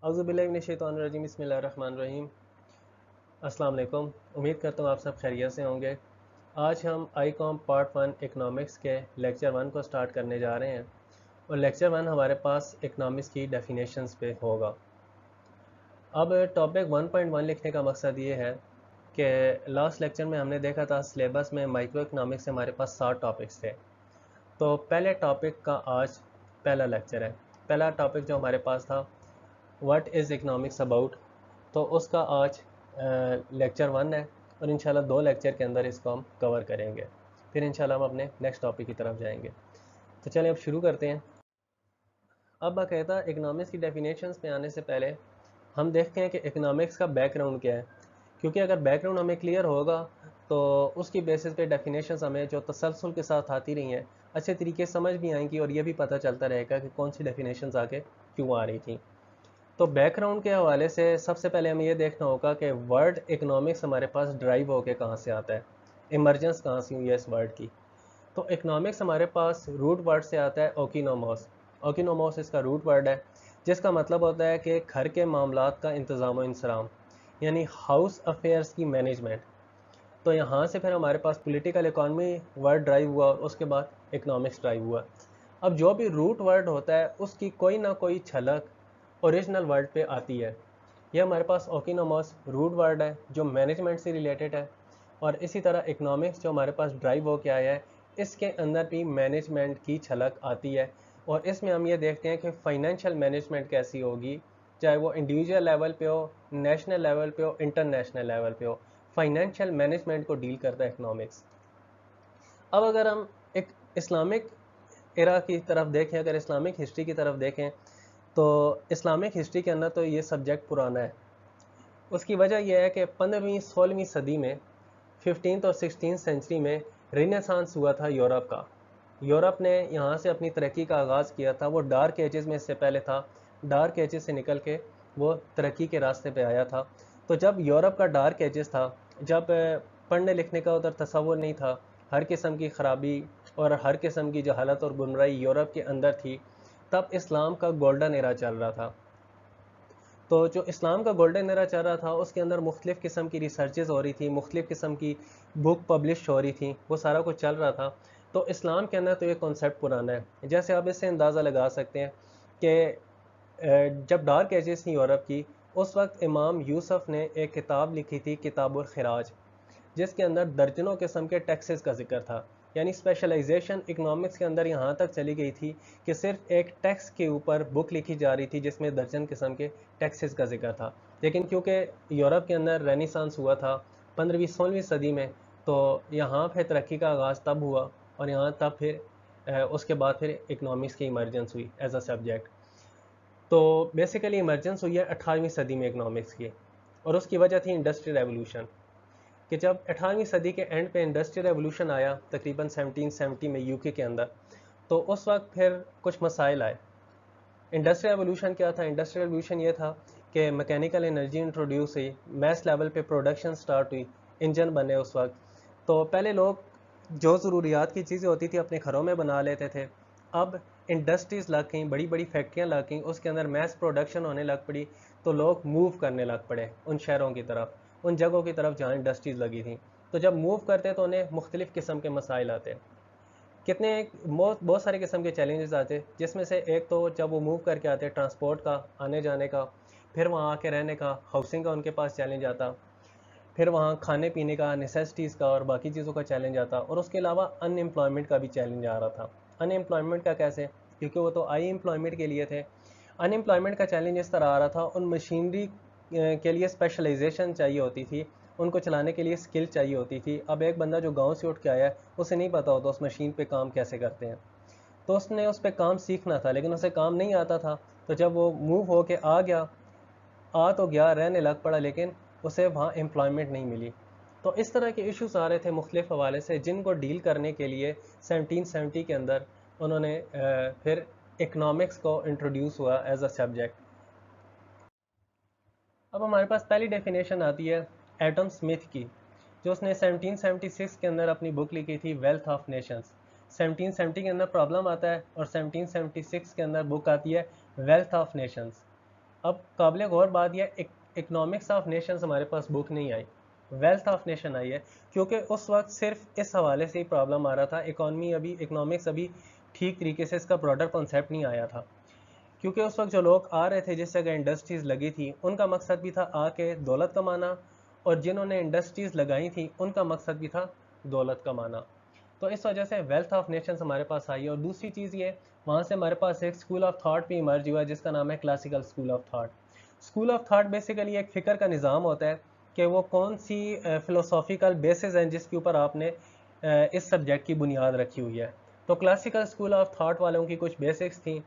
औज़ुबिल्लाहिमिनश्शैतानिर्रजीम बिस्मिल्लाहिर्रहमानिर्रहीम। अस्सलाम वालेकुम। उम्मीद करता हूँ आप सब खैरियत से होंगे। आज हम आईकॉम पार्ट 1 इकनॉमिक्स के लेक्चर 1 को स्टार्ट करने जा रहे हैं और लेक्चर 1 हमारे पास इकनॉमिक्स की डेफिनेशंस पे होगा। अब टॉपिक 1.1 लिखने का मकसद ये है कि लास्ट लेक्चर में हमने देखा था सिलेबस में माइक्रो इकनॉमिक्स से हमारे पास 7 टॉपिक्स थे। तो पहले टॉपिक का आज पहला लेक्चर है। पहला टॉपिक जो हमारे पास था व्हाट इज़ इकनॉमिक्स अबाउट, तो उसका आज लेक्चर 1 है और इंशाल्लाह 2 लेक्चर के अंदर इसको हम कवर करेंगे। फिर इंशाल्लाह हम अपने नेक्स्ट टॉपिक की तरफ जाएंगे। तो चलें अब शुरू करते हैं। अब बाकायदा इकनॉमिक्स की डेफिनेशंस पे आने से पहले हम देखते हैं कि इकनॉमिक्स का बैकग्राउंड क्या है, क्योंकि अगर बैकग्राउंड हमें क्लियर होगा तो उसकी बेसिस पे डेफिनेशंस हमें जो तसलसल के साथ आती रही हैं अच्छे तरीके से समझ भी आएंगी और ये भी पता चलता रहेगा कि कौन सी डेफिनेशंस आगे क्यों आ रही थी। तो बैकग्राउंड के हवाले से सबसे पहले हमें ये देखना होगा कि वर्ड इकनॉमिक्स हमारे पास ड्राइव होके कहाँ से आता है, इमरजेंस कहाँ से हुई है इस वर्ड की। तो इकनॉमिक्स हमारे पास रूट वर्ड से आता है ओकिनोमोस। ओकिनोमोस इसका रूट वर्ड है जिसका मतलब होता है कि घर के मामलात का इंतज़ाम व इंसराम, यानी हाउस अफेयर्स की मैनेजमेंट। तो यहाँ से फिर हमारे पास पॉलिटिकल इकॉनमी वर्ड ड्राइव हुआ और उसके बाद इकनॉमिक्स ड्राइव हुआ। अब जो भी रूट वर्ड होता है उसकी कोई ना कोई झलक ओरिजिनल वर्ड पे आती है। ये हमारे पास ओकिनोमोस रूट वर्ड है जो मैनेजमेंट से रिलेटेड है, और इसी तरह इकनॉमिक्स जो हमारे पास ड्राइव होके आया है इसके अंदर भी मैनेजमेंट की झलक आती है। और इसमें हम ये देखते हैं कि फाइनेंशियल मैनेजमेंट कैसी होगी, चाहे वो इंडिविजुअल लेवल पे हो, नेशनल लेवल पे हो, इंटरनेशनल लेवल पे हो, फाइनेंशियल मैनेजमेंट को डील करता है इकनॉमिक्स। अब अगर हम एक इस्लामिक एरा की तरफ देखें, अगर इस्लामिक हिस्ट्री की तरफ देखें, तो इस्लामिक हिस्ट्री के अंदर तो ये सब्जेक्ट पुराना है। उसकी वजह यह है कि 15वीं 16वीं सदी में, 15th और 16th सेंचुरी में रिनेसांस हुआ था यूरोप का। यूरोप ने यहाँ से अपनी तरक्की का आगाज़ किया था। वो डार्क एजेस में इससे पहले था, डार्क एजेस से निकल के वो तरक्की के रास्ते पे आया था। तो जब यूरोप का डार्क एजेस था, जब पढ़ने लिखने का उधर तसव्वुर नहीं था, हर किस्म की ख़राबी और हर किस्म की जहालत और गुमराही यूरोप के अंदर थी, तब इस्लाम का गोल्डन एरा चल रहा था। तो जो इस्लाम का गोल्डन एरा चल रहा था उसके अंदर मुख्तलिफ़ किस्म की रिसर्चेज़ हो रही थी, मुख्तलिफ़ किस्म की बुक पब्लिश हो रही थी, वो सारा कुछ चल रहा था। तो इस्लाम के अंदर तो ये कॉन्सेप्ट पुराना है। जैसे आप इससे अंदाज़ा लगा सकते हैं कि जब डार्क एजेस थी यूरोप की, उस वक्त इमाम यूसुफ ने एक किताब लिखी थी, किताबुल खिराज, जिसके अंदर दर्जनों किस्म के टैक्सेस का जिक्र था। यानी स्पेशलाइजेशन इकनॉमिक्स के अंदर यहाँ तक चली गई थी कि सिर्फ एक टैक्स के ऊपर बुक लिखी जा रही थी जिसमें दर्जन किस्म के टैक्सेस का जिक्र था। लेकिन क्योंकि यूरोप के अंदर रेनेसांस हुआ था 15वीं 16वीं सदी में, तो यहाँ फिर तरक्की का आगाज़ तब हुआ और यहाँ तब फिर उसके बाद फिर इकनॉमिक्स की इमरजेंस हुई एज अ सब्जेक्ट। तो बेसिकली इमरजेंस हुई है 18वीं सदी में इकनॉमिक्स की, और उसकी वजह थी इंडस्ट्रियल रेवोल्यूशन। कि जब 18वीं सदी के एंड पे इंडस्ट्रियल रेवोल्यूशन आया तकरीबन 1770 में यूके के अंदर, तो उस वक्त फिर कुछ मसाइल आए। इंडस्ट्रियल रेवोल्यूशन क्या था? इंडस्ट्रियल रेवोल्यूशन ये था कि मैकेनिकल एनर्जी इंट्रोड्यूस हुई, मैस लेवल पे प्रोडक्शन स्टार्ट हुई, इंजन बने उस वक्त। तो पहले लोग जो ज़रूरियात की चीज़ें होती थी अपने घरों में बना लेते थे। अब इंडस्ट्रीज़ लग गई, बड़ी बड़ी फैक्ट्रियाँ लग गई, उसके अंदर मैस प्रोडक्शन होने लग पड़ी, तो लोग मूव करने लग पड़े उन शहरों की तरफ, उन जगहों की तरफ जहाँ इंडस्ट्रीज़ लगी थी। तो जब मूव करते तो उन्हें मुख्तलिफ़ किस्म के मसाइल आते, कितने बहुत बहुत सारे किस्म के चैलेंजेस आते, जिसमें से एक तो जब वो मूव करके आते ट्रांसपोर्ट का, आने जाने का, फिर वहाँ आके रहने का, हाउसिंग का उनके पास चैलेंज आता, फिर वहाँ खाने पीने का, नेसेसिटीज़ का और बाकी चीज़ों का चैलेंज आता, और उसके अलावा अनएम्प्लॉयमेंट का भी चैलेंज आ रहा था। अनएम्प्लॉयमेंट का कैसे? क्योंकि वो तो आई एम्प्लॉयमेंट के लिए थे। अनएम्प्लॉयमेंट का चैलेंज इस तरह आ रहा था, उन मशीनरी के लिए स्पेशलाइजेशन चाहिए होती थी, उनको चलाने के लिए स्किल चाहिए होती थी। अब एक बंदा जो गांव से उठ के आया है उसे नहीं पता होता उस मशीन पे काम कैसे करते हैं, तो उसने उस पर काम सीखना था लेकिन उसे काम नहीं आता था। तो जब वो मूव हो के आ गया, आ तो गया, रहने लग पड़ा, लेकिन उसे वहाँ एम्प्लॉयमेंट नहीं मिली। तो इस तरह के इश्यूज आ रहे थे मुख्तलिफ हवाले से, जिनको डील करने के लिए 1770 के अंदर उन्होंने फिर इकनॉमिक्स को इंट्रोड्यूस हुआ एज अ सब्जेक्ट। अब हमारे पास पहली डेफिनेशन आती है एडम स्मिथ की, जो उसने 1776 के अंदर अपनी बुक लिखी थी वेल्थ ऑफ नेशंस। 1770 के अंदर प्रॉब्लम आता है और 1776 के अंदर बुक आती है वेल्थ ऑफ नेशंस। अब काबिल गौर बात यह इकोनॉमिक्स ऑफ नेशंस हमारे पास बुक नहीं आई, वेल्थ ऑफ नेशन आई है, क्योंकि उस वक्त सिर्फ इस हवाले से ही प्रॉब्लम आ रहा था, इकोनॉमिक्स अभी ठीक तरीके से इसका ब्रॉडर कॉन्सेप्ट नहीं आया था। क्योंकि उस वक्त जो लोग आ रहे थे, जिस जगह इंडस्ट्रीज़ लगी थी, उनका मकसद भी था आके दौलत कमाना, और जिन्होंने इंडस्ट्रीज़ लगाई थी उनका मकसद भी था दौलत कमाना। तो इस वजह से वेल्थ ऑफ नेशंस हमारे पास आई है। और दूसरी चीज़ ये, वहाँ से हमारे पास एक स्कूल ऑफ थाट भी इमर्ज हुआ जिसका नाम है classical school of thought. School of thought basically एक फ़िक्र का निज़ाम होता है कि वो कौन सी फ़िलोसॉफ़िकल बेसिस हैं जिसके ऊपर आपने इस सब्जेक्ट की बुनियाद रखी हुई है। तो क्लासिकल स्कूल ऑफ थाट वालों की कुछ बेसिक्स थी,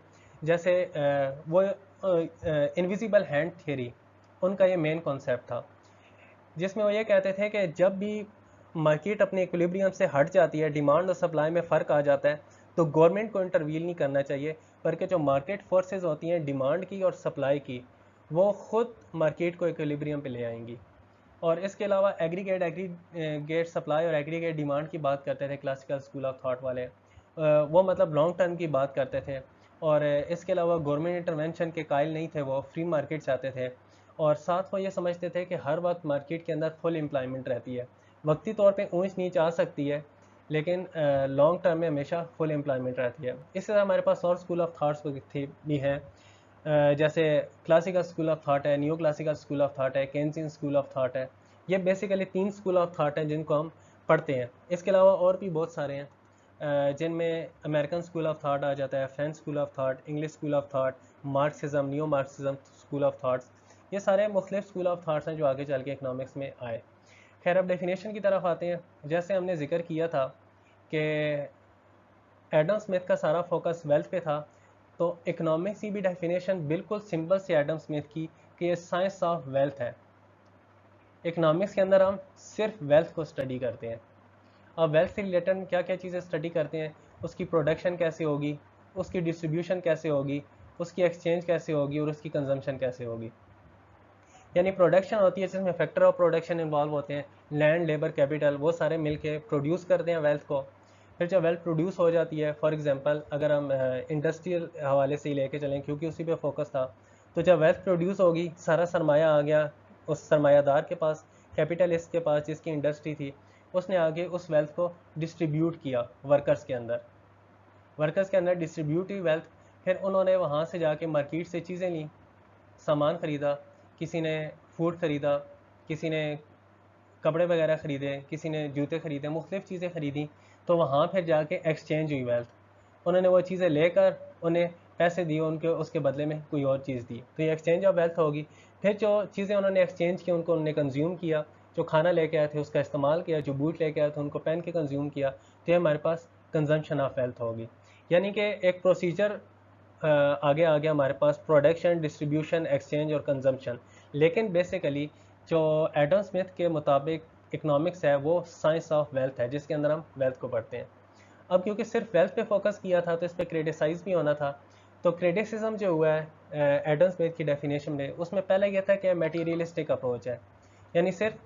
जैसे वो इनविजिबल हैंड थ्योरी, उनका ये मेन कॉन्सेप्ट था, जिसमें वो ये कहते थे कि जब भी मार्केट अपने इक्विलिब्रियम से हट जाती है, डिमांड और सप्लाई में फ़र्क आ जाता है, तो गवर्नमेंट को इंटरवीन नहीं करना चाहिए, बल्कि जो मार्केट फोर्सेस होती हैं डिमांड की और सप्लाई की, वो ख़ुद मार्केट को इक्विलिब्रियम पे ले आएंगी। और इसके अलावा एग्रीगेट सप्लाई और एग्रीगेट डिमांड की बात करते थे क्लासिकल स्कूल ऑफ थाट वाले। वो मतलब लॉन्ग टर्म की बात करते थे। और इसके अलावा गवर्नमेंट इंटरवेंशन के कायल नहीं थे, वो फ्री मार्केट चाहते थे। और साथ वो ये समझते थे कि हर वक्त मार्केट के अंदर फुल एम्प्लॉयमेंट रहती है, वक्ती तौर पे ऊंच नीच आ सकती है, लेकिन लॉन्ग टर्म में हमेशा फुल एम्प्लॉयमेंट रहती है। इसी तरह हमारे पास और स्कूल ऑफ थाट्स भी हैं, जैसे क्लासिकल स्कूल ऑफ थाट है, new classical school of thought है, केन्सियन स्कूल ऑफ थाट है। ये बेसिकली 3 स्कूल ऑफ थाट हैं जिनको हम पढ़ते हैं। इसके अलावा और भी बहुत सारे हैं, जिनमें अमेरिकन स्कूल ऑफ थाट आ जाता है, French school of thought, English school of thought, Marxism, new Marxism school of thoughts. ये सारे मुख्तलिफ स्कूल ऑफ थाट्स हैं जो आगे चल के इकनॉमिक्स में आए। खैर, अब डेफिनेशन की तरफ आते हैं। जैसे हमने जिक्र किया था कि एडम स्मिथ का सारा फोकस वेल्थ पे था, तो इकोनॉमिक्स की भी डेफिनेशन बिल्कुल सिंपल सी एडम स्मिथ की कि ये साइंस ऑफ वेल्थ है। इकोनॉमिक्स के अंदर हम सिर्फ वेल्थ को स्टडी करते हैं। अब वेल्थ से रिलेटेड क्या क्या चीज़ें स्टडी करते हैं, उसकी प्रोडक्शन कैसे होगी, उसकी डिस्ट्रीब्यूशन कैसे होगी, उसकी एक्सचेंज कैसे होगी, और उसकी कंजम्पशन कैसे होगी। यानी प्रोडक्शन होती है जिसमें फैक्टर ऑफ प्रोडक्शन इन्वॉल्व होते हैं, लैंड, लेबर, कैपिटल, वो सारे मिलके प्रोड्यूस करते हैं वेल्थ को। फिर जब वेल्थ प्रोड्यूस हो जाती है, फॉर एग्जांपल अगर हम इंडस्ट्रियल हवाले से ही लेके चलें क्योंकि उसी पे फोकस था, तो जब वेल्थ प्रोड्यूस होगी, सारा सरमाया आ गया उस सरमायादार के पास, कैपिटलिस्ट के पास जिसकी इंडस्ट्री थी, उसने आगे उस वेल्थ को डिस्ट्रीब्यूट किया वर्कर्स के अंदर डिस्ट्रीब्यूट हुई वेल्थ। फिर उन्होंने वहाँ से जाके मार्केट से चीज़ें ली, सामान ख़रीदा, किसी ने फूड ख़रीदा, किसी ने कपड़े वगैरह ख़रीदे, किसी ने जूते ख़रीदे, मुख्तलिफ़ चीज़ें ख़रीदी। तो वहाँ फिर जाके एक्सचेंज हुई वेल्थ, उन्होंने वो चीज़ें लेकर उन्हें पैसे दिए, उनके उसके बदले में कोई और चीज़ दी, तो ये एक्सचेंज ऑफ वेल्थ होगी। फिर जो चीज़ें उन्होंने एक्सचेंज की उनको उन्होंने कंज्यूम किया, जो खाना लेके आए थे उसका इस्तेमाल किया, जो बूट लेके आए थे उनको पहन के कंज्यूम किया, तो ये हमारे पास कंजम्पशन ऑफ वेल्थ होगी। यानी कि एक प्रोसीजर आगे आ गया हमारे पास, प्रोडक्शन, डिस्ट्रीब्यूशन, एक्सचेंज और कंजम्पशन। लेकिन बेसिकली जो एडम स्मिथ के मुताबिक इकोनॉमिक्स है वो साइंस ऑफ वेल्थ है, जिसके अंदर हम वेल्थ को पढ़ते हैं। अब क्योंकि सिर्फ वेल्थ पे फोकस किया था तो इस पर क्रिटिसाइज भी होना था। तो क्रिटिसिज्म जो हुआ है एडम स्मिथ की डेफिनेशन में, उसमें पहले यह था कि मटेरियलिस्टिक अप्रोच है, यानी सिर्फ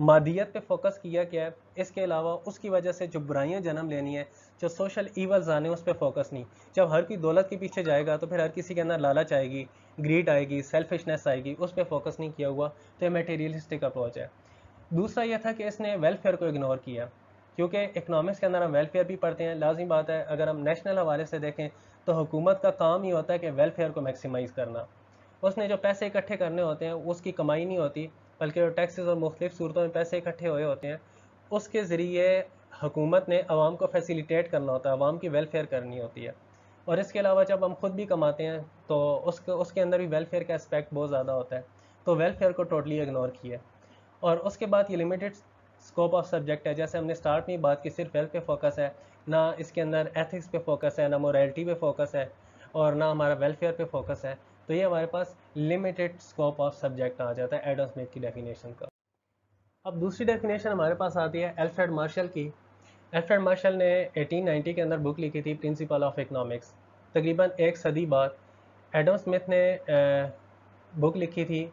मादियत पे फोकस किया गया है। इसके अलावा उसकी वजह से जो बुराइयां जन्म लेनी है, जो सोशल ईवल्स आने, उस पर फोकस नहीं। जब हर कोई दौलत के पीछे जाएगा तो फिर हर किसी के अंदर लालच आएगी, ग्रीड आएगी, सेल्फिशनेस आएगी, उस पर फोकस नहीं किया हुआ, तो ये मटेरियलिस्टिक अप्रोच है। दूसरा यह था कि इसने वेलफेयर को इग्नोर किया, क्योंकि इकोनॉमिक्स के अंदर हम वेलफेयर भी पढ़ते हैं, लाजमी बात है। अगर हम नेशनल हवाले से देखें तो हुकूमत का काम ही होता है कि वेलफेयर को मैक्सिमाइज़ करना। उसने जो पैसे इकट्ठे करने होते हैं उसकी कमाई नहीं होती, बल्कि जो टैक्सेस और मुख्तलिफ सूरतों में पैसे इकट्ठे हुए होते हैं उसके ज़रिए हुकूमत ने आवाम को फैसिलिटेट करना होता है, आवाम की वेलफेयर करनी होती है। और इसके अलावा जब हम खुद भी कमाते हैं तो उसके अंदर भी वेलफेयर का एस्पेक्ट बहुत ज़्यादा होता है, तो वेलफेयर को टोटली इग्नोर किया। और उसके बाद ये लिमिटेड स्कोप ऑफ सब्जेक्ट है, जैसे हमने स्टार्ट में बात की, सिर्फ वेल्थ पे फोकस है, ना इसके अंदर एथिक्स पे फोकस है, ना मोरालिटी पे फोकस है, और ना हमारा वेलफेयर पे फोकस है। तो ये हमारे पास लिमिटेड स्कोप ऑफ सब्जेक्ट आ जाता है एडम स्मिथ की डेफिनेशन का। अब दूसरी डेफिनेशन हमारे पास आती है अल्फ्रेड मार्शल की। अल्फ्रेड मार्शल ने 1890 के अंदर बुक लिखी थी प्रिंसिपल ऑफ इकोनॉमिक्स। तकरीबन एक सदी बाद एडम स्मिथ ने बुक लिखी थी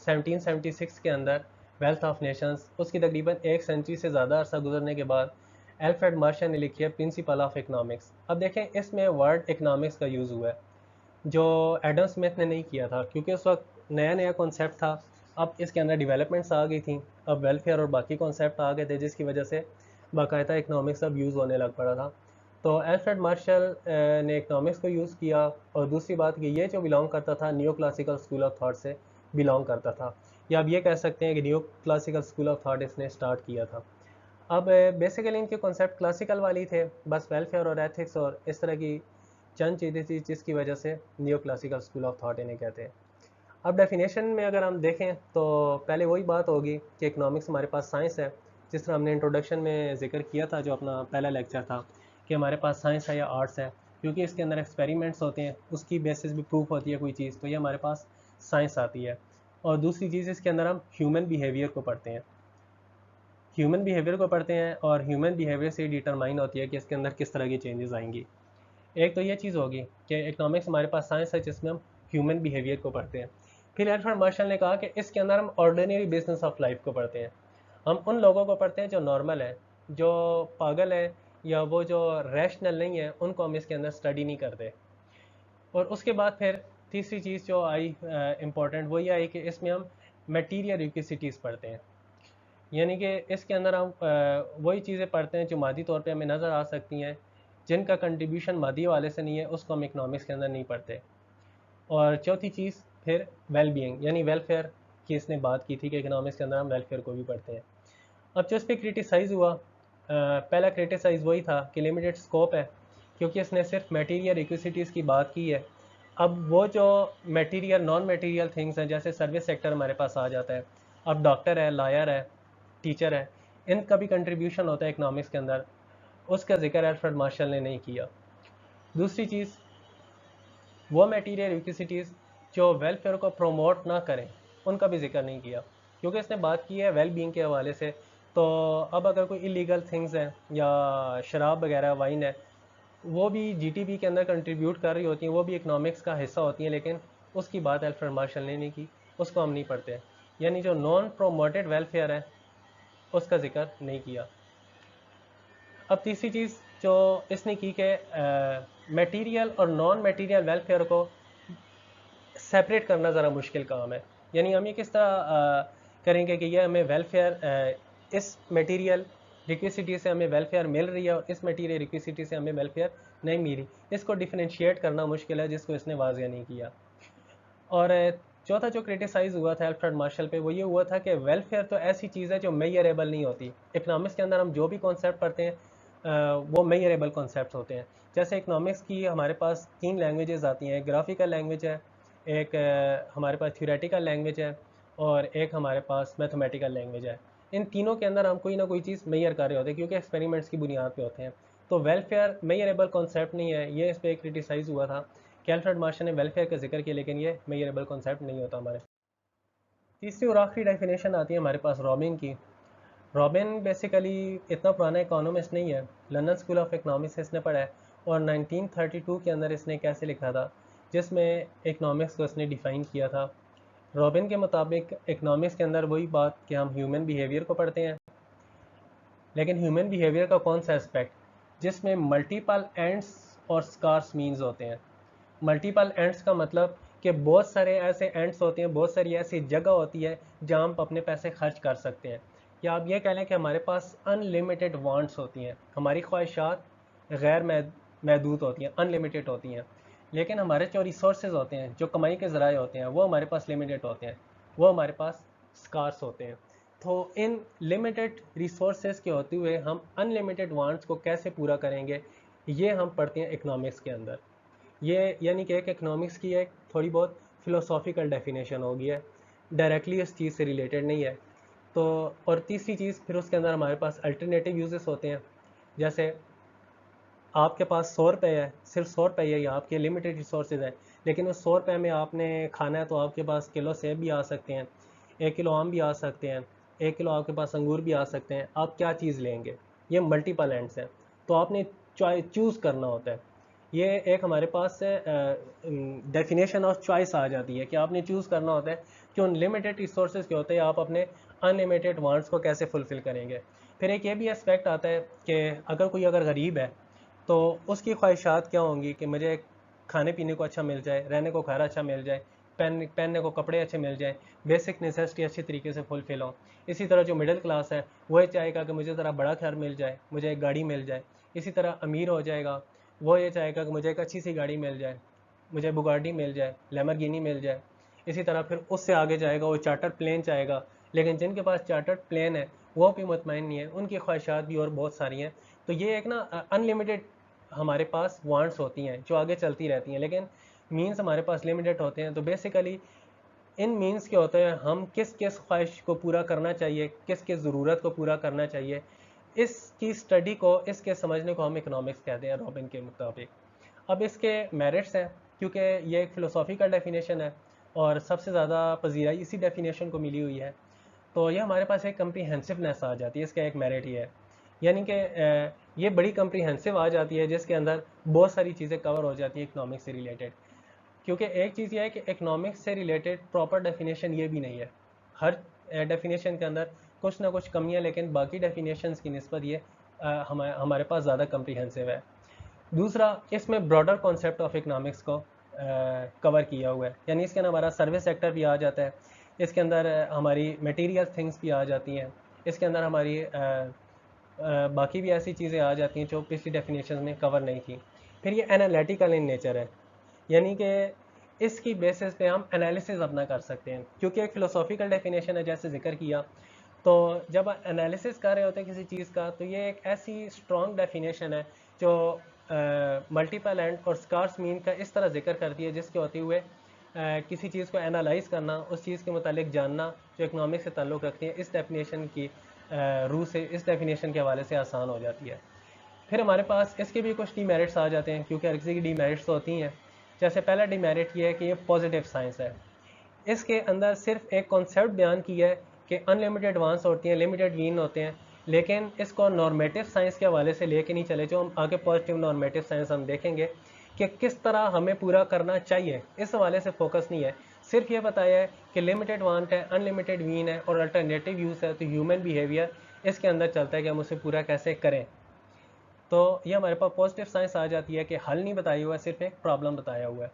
1776 के अंदर, वेल्थ ऑफ नेशंस। उसकी तकरीबन एक सेंचुरी से ज़्यादा अरसा गुजरने के बाद अल्फ्रेड मार्शल ने लिखी है प्रिंसिपल ऑफ इकोनॉमिक्स। अब देखें इसमें वर्ड इकोनॉमिक्स का यूज़ हुआ है। जो एडम स्मिथ ने नहीं किया था, क्योंकि उस वक्त नया नया कॉन्सेप्ट था। अब इसके अंदर डेवलपमेंट्स आ गई थी, अब वेलफेयर और बाकी कॉन्सेप्ट आ गए थे, जिसकी वजह से बाकायदा इकनॉमिक्स अब यूज़ होने लग पड़ा था। तो एल्फ्रेड मार्शल ने इकनॉमिक्स को यूज़ किया। और दूसरी बात कि ये जो बिलोंग करता था new classical school of thought से बिलोंग करता था, या आप ये कह सकते हैं कि new classical school of thought इसने स्टार्ट किया था। अब बेसिकली इनके कॉन्सेप्ट क्लासिकल वाली थे, बस वेलफेयर और एथिक्स और इस तरह की चंद चीज़ें थी, जिसकी वजह से new classical school of thought इन्हें कहते हैं। अब डेफिनेशन में अगर हम देखें तो पहले वही बात होगी कि इकनॉमिक्स हमारे पास साइंस है, जिस तरह हमने इंट्रोडक्शन में जिक्र किया था, जो अपना पहला लेक्चर था, कि हमारे पास साइंस है या आर्ट्स है, क्योंकि इसके अंदर एक्सपेरिमेंट्स होते हैं, उसकी बेसिस भी प्रूफ होती है कोई चीज़, तो ये हमारे पास साइंस आती है। और दूसरी चीज़, इसके अंदर हम ह्यूमन बिहेवियर को पढ़ते हैं, ह्यूमन बिहेवियर को पढ़ते हैं, और ह्यूमन बिहेवियर से डिटरमाइन होती है कि इसके अंदर किस तरह की चेंजेस आएंगी। एक तो ये चीज़ होगी कि इकोनॉमिक्स हमारे पास साइंस है, जिसमें हम ह्यूमन बिहेवियर को पढ़ते हैं। फिर एल्फ्रेड मार्शल ने कहा कि इसके अंदर हम ऑर्डिनरी बिजनेस ऑफ लाइफ को पढ़ते हैं। हम उन लोगों को पढ़ते हैं जो नॉर्मल है, जो पागल है, या वो जो रैशनल नहीं है, उनको हम इसके अंदर स्टडी नहीं करते। और उसके बाद फिर तीसरी चीज़ जो आई इम्पोर्टेंट, वो ये आई कि इसमें हम मटीरियल रिक्विसिटीज़ पढ़ते हैं। यानी कि इसके अंदर हम वही चीज़ें पढ़ते हैं जो मादी तौर पे हमें नज़र आ सकती हैं, जिनका कंट्रीब्यूशन मादी वाले से नहीं है, उसको हम इकनॉमिक्स के अंदर नहीं पढ़ते। और चौथी चीज़ फिर वेल बीइंग यानी वेलफेयर की इसने बात की थी कि इकनॉमिक्स के अंदर हम वेलफेयर को भी पढ़ते हैं। अब जो इस पर क्रिटिसाइज़ हुआ, पहला क्रिटिसाइज़ वही था कि लिमिटेड स्कोप है, क्योंकि इसने सिर्फ मटेरियल इक्विसिटीज़ की बात की है। अब वो जो मटेरियल नॉन मटेरियल थिंग्स हैं, जैसे सर्विस सेक्टर हमारे पास आ जाता है, अब डॉक्टर है, लॉयर है, टीचर है, इनका भी कंट्रीब्यूशन होता है इकनॉमिक्स के अंदर, उसका जिक्र एल्फ्रेड मार्शल ने नहीं किया। दूसरी चीज़, वो मटेरियल इक्विसिटीज़ जो वेलफेयर को प्रोमोट ना करें, उनका भी जिक्र नहीं किया, क्योंकि इसने बात की है वेल बीइंग के हवाले से। तो अब अगर कोई इलीगल थिंग्स हैं या शराब वगैरह, वाइन है, वो भी जीटीबी के अंदर कंट्रीब्यूट कर रही होती हैं, वो भी इकनॉमिक्स का हिस्सा होती हैं, लेकिन उसकी बात एल्फ्रेड मार्शल ने नहीं की, उसको हम नहीं पढ़ते। यानी जो नॉन प्रोमोटेड वेलफेयर है, उसका जिक्र नहीं किया। अब तीसरी चीज़ जो इसने की कि मटेरियल और नॉन मटेरियल वेलफेयर को सेपरेट करना ज़रा मुश्किल काम है। यानी हम ये किस तरह करेंगे कि ये हमें वेलफेयर, इस मटेरियल रिक्विसिटी से हमें वेलफेयर मिल रही है और इस मटेरियल रिक्विसिटी से हमें वेलफेयर नहीं मिली, इसको डिफरेंशिएट करना मुश्किल है, जिसको इसने वाज़ेह नहीं किया। और चौथा जो क्रिटिसाइज़ हुआ था एल्फ्रेड मार्शल पे, वो ये हुआ था कि वेलफेयर तो ऐसी चीज़ है जो मेजरेबल नहीं होती। इकनॉमिक्स के अंदर हम जो भी कॉन्सेप्ट पढ़ते हैं, वो मेजरेबल कॉन्सेप्ट होते हैं। जैसे इकनॉमिक्स की हमारे पास 3 लैंग्वेजेस आती हैं, ग्राफिकल लैंग्वेज है, एक हमारे पास थ्योरेटिकल लैंग्वेज है, और एक हमारे पास मैथमेटिकल लैंग्वेज है। इन तीनों के अंदर हम कोई ना कोई चीज़ मेजर कर रहे होते हैं, क्योंकि एक्सपेरिमेंट्स की बुनियाद पे होते हैं। तो वेलफेयर मेजरेबल कॉन्सेप्ट नहीं है, ये इस पर क्रिटिसाइज़ हुआ था कि एल्फ्रेड मार्शल ने वेलफेयर का जिक्र किया, लेकिन ये मेजरेबल कॉन्सेप्ट नहीं होता हमारे। तीसरी और आखिरी डेफिनेशन आती है हमारे पास रॉबिन की। रॉबिन बेसिकली इतना पुराना इकोनॉमिस्ट नहीं है, लंदन स्कूल ऑफ इकनॉमिक्स इसने पढ़ा है, और 1932 के अंदर इसने कैसे लिखा था, जिसमें इकनॉमिक्स को इसने डिफ़ाइन किया था। रॉबिन के मुताबिक इकनॉमिक्स के अंदर वही बात कि हम ह्यूमन बिहेवियर को पढ़ते हैं, लेकिन ह्यूमन बिहेवियर का कौन सा एस्पेक्ट जिसमें मल्टीपल एंड्स और स्कार्स मीन्स होते हैं। मल्टीपल एंड्स का मतलब कि बहुत सारे ऐसे एंड्स होते हैं, बहुत सारी ऐसी जगह होती है जहाँ हम अपने पैसे खर्च कर सकते हैं, या आप ये कह लें कि हमारे पास अनलिमिटेड वांट्स होती हैं, हमारी ख्वाहिशात गैर महदूद होती हैं, अनलिमिटेड होती हैं। लेकिन हमारे जो रिसोर्सेज होते हैं, जो कमाई के ज़राए होते हैं, वो हमारे पास लिमिटेड होते हैं, वो हमारे पास स्कार्स होते हैं। तो इन लिमिटेड रिसोर्सेज के होते हुए हम अनलिमिटेड वांट्स को कैसे पूरा करेंगे, ये हम पढ़ते हैं इकनॉमिक्स के अंदर। ये यानी कि एक इकनॉमिक्स की एक थोड़ी बहुत फ़िलोसॉफिकल डेफिनेशन होगी है, डायरेक्टली इस चीज़ से रिलेटेड नहीं है। तो और तीसरी चीज़, फिर उसके अंदर हमारे पास अल्टरनेटिव यूजेस होते हैं। जैसे आपके पास 100 रुपये है, सिर्फ 100 रुपये है, या आपके लिमिटेड रिसोर्सेज हैं, लेकिन उस 100 रुपये में आपने खाना है, तो आपके पास किलो सेब भी आ सकते हैं, 1 किलो आम भी आ सकते हैं, 1 किलो आपके पास अंगूर भी आ सकते हैं। आप क्या चीज़ लेंगे? ये मल्टीपल एंड्स हैं, तो आपने चूज़ करना होता है। ये एक हमारे पास डेफिनेशन ऑफ चॉइस आ जाती है कि आपने चूज़ करना होता है कि उन लिमिटेड रिसोर्सेज के होते हैं, आप अपने अनलिमिटेड वांट्स को कैसे फुलफ़िल करेंगे। फिर एक ये भी एस्पेक्ट आता है कि अगर कोई गरीब है, तो उसकी ख्वाहिशात क्या होंगी कि मुझे खाने पीने को अच्छा मिल जाए, रहने को घर अच्छा मिल जाए, पहनने को कपड़े अच्छे मिल जाए, बेसिक नेसेसिटी अच्छी तरीके से फुलफिल हो। इसी तरह जो मिडिल क्लास है वो ये चाहेगा कि मुझे ज़रा बड़ा घर मिल जाए, मुझे एक गाड़ी मिल जाए। इसी तरह अमीर हो जाएगा, वो ये चाहेगा कि मुझे एक अच्छी सी गाड़ी मिल जाए, मुझे बुगार्डी मिल जाए, लैम्बोर्गिनी मिल जाए। इसी तरह फिर उससे आगे जाएगा, वो चार्टर प्लेन चाहेगा। लेकिन जिनके पास चार्टर्ड प्लेन है वो भी मुतमईन नहीं है, उनकी ख्वाहिशात भी और बहुत सारी हैं। तो ये एक ना अनलिमिटेड हमारे पास वांट्स होती हैं जो आगे चलती रहती हैं, लेकिन मीन्स हमारे पास लिमिटेड होते हैं। तो बेसिकली इन मीन्स के होते हैं हम किस किस ख्वाहिश को पूरा करना चाहिए, किस किस ज़रूरत को पूरा करना चाहिए, इसकी स्टडी को, इसके समझने को हम इकोनॉमिक्स कहते हैं रॉबिन के मुताबिक। अब इसके मेरिट्स हैं, क्योंकि ये एक फ़िलोसॉफिकल डेफिनेशन है और सबसे ज़्यादा पजीराई इसी डेफिनेशन को मिली हुई है। तो ये हमारे पास एक कम्प्रीहेंसिवनेस आ जाती है, इसका एक मेरिट ये है। यानी कि ये बड़ी कम्प्रीहेंसिव आ जाती है जिसके अंदर बहुत सारी चीज़ें कवर हो जाती हैं इकोनॉमिक्स से रिलेटेड। क्योंकि एक चीज़ ये है कि इकोनॉमिक्स से रिलेटेड प्रॉपर डेफिनेशन ये भी नहीं है। हर डेफिनेशन के अंदर कुछ ना कुछ कमियां, लेकिन बाकी डेफिनेशंस की निस्बत ये हमारे पास ज़्यादा कम्प्रीहेंसिव है। दूसरा, इसमें ब्रॉडर कॉन्सेप्ट ऑफ इकोनॉमिक्स को कवर किया हुआ है, यानी इसके अंदर हमारा सर्विस सेक्टर भी आ जाता है, इसके अंदर हमारी मटेरियल थिंग्स भी आ जाती हैं, इसके अंदर हमारी बाकी भी ऐसी चीज़ें आ जाती हैं जो पिछली डेफिनेशन में कवर नहीं थी। फिर ये एनालिटिकल इन नेचर है, यानी कि इसकी बेसिस पे हम एनालिसिस अपना कर सकते हैं, क्योंकि एक फ़िलोसॉफिकल डेफिनेशन है जैसे जिक्र किया। तो जब एनालिसिस कर रहे होते हैं किसी चीज़ का, तो ये एक ऐसी स्ट्रॉन्ग डेफिनेशन है जो मल्टीपल एंड और स्कार्स मीन का इस तरह जिक्र करती है जिसके होते हुए किसी चीज़ को एनालाइज करना, उस चीज़ के मुतालिक जानना जो इकनॉमिक्स से ताल्लुक़ रखती है, इस डेफिनेशन की रूह से, इस डेफिनेशन के हवाले से आसान हो जाती है। फिर हमारे पास इसके भी कुछ डीमेरिट्स आ जाते हैं, क्योंकि हर किसी की डीमेरिट्स होती हैं। जैसे पहला डीमेरिट ये है कि ये पॉजिटिव साइंस है। इसके अंदर सिर्फ एक कॉन्सेप्ट बयान किया है कि अनलिमिटेड वांस होती हैं, लिमिटेड मीन होते हैं, लेकिन इसको नॉर्मेटिव साइंस के हवाले से लेके नहीं चले। जो हम आगे पॉजिटिव नॉर्मेटिव साइंस हम देखेंगे कि किस तरह हमें पूरा करना चाहिए, इस हवाले से फोकस नहीं है। सिर्फ ये बताया है कि लिमिटेड वांट है, अनलिमिटेड मीन है और अल्टरनेटिव यूज़ है, तो ह्यूमन बिहेवियर इसके अंदर चलता है कि हम उसे पूरा कैसे करें। तो ये हमारे पास पॉजिटिव साइंस आ जाती है कि हल नहीं बताया हुआ है, सिर्फ एक प्रॉब्लम बताया हुआ है।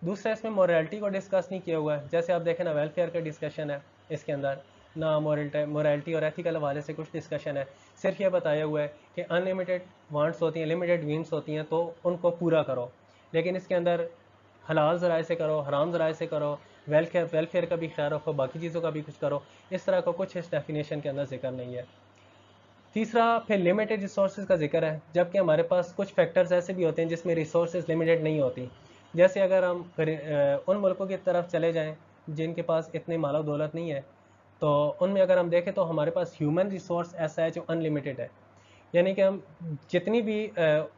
दूसरा, इसमें मोरालिटी को डिस्कस नहीं किया हुआ है। जैसे आप देखें ना, वेलफेयर का डिस्कशन है इसके अंदर, ना मोरालिटी और एथिकल हवाले से कुछ डिस्कशन है। सिर्फ ये बताया हुआ है कि अनलिमिटेड वांट्स होती हैं, लिमिटेड मीन्स होती हैं, तो उनको पूरा करो। लेकिन इसके अंदर हलाल ज़राए से करो, हराम ज़राए से करो, वेलफेयर का भी ख्याल रखो, बाकी चीज़ों का भी कुछ करो, इस तरह का कुछ इस डेफिनेशन के अंदर जिक्र नहीं है। तीसरा, फिर लिमिटेड रिसोर्सेज का जिक्र है, जबकि हमारे पास कुछ फैक्टर्स ऐसे भी होते हैं जिसमें रिसोर्सेज लिमिटेड नहीं होती। जैसे अगर हम उन मुल्कों की तरफ चले जाएं जिनके पास इतनी मालो दौलत नहीं है, तो उनमें अगर हम देखें तो हमारे पास ह्यूमन रिसोर्स ऐसा है जो अनलिमिटेड है। यानी कि हम जितनी भी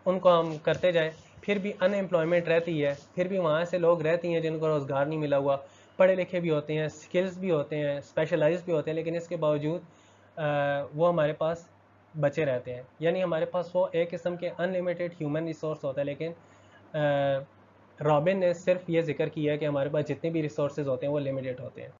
उनको हम करते जाएं, फिर भी अनएम्प्लॉयमेंट रहती है, फिर भी वहाँ से लोग रहती हैं जिनको रोज़गार नहीं मिला हुआ, पढ़े लिखे भी होते हैं, स्किल्स भी होते हैं, स्पेशलाइज भी होते हैं, लेकिन इसके बावजूद वो हमारे पास बचे रहते हैं। यानी हमारे पास वो एक किस्म के अनलिमिटेड ह्यूमन रिसोर्स होता है, लेकिन रॉबिन ने सिर्फ ये जिक्र किया है कि हमारे पास जितने भी रिसोर्सेज होते हैं वो लिमिटेड होते हैं।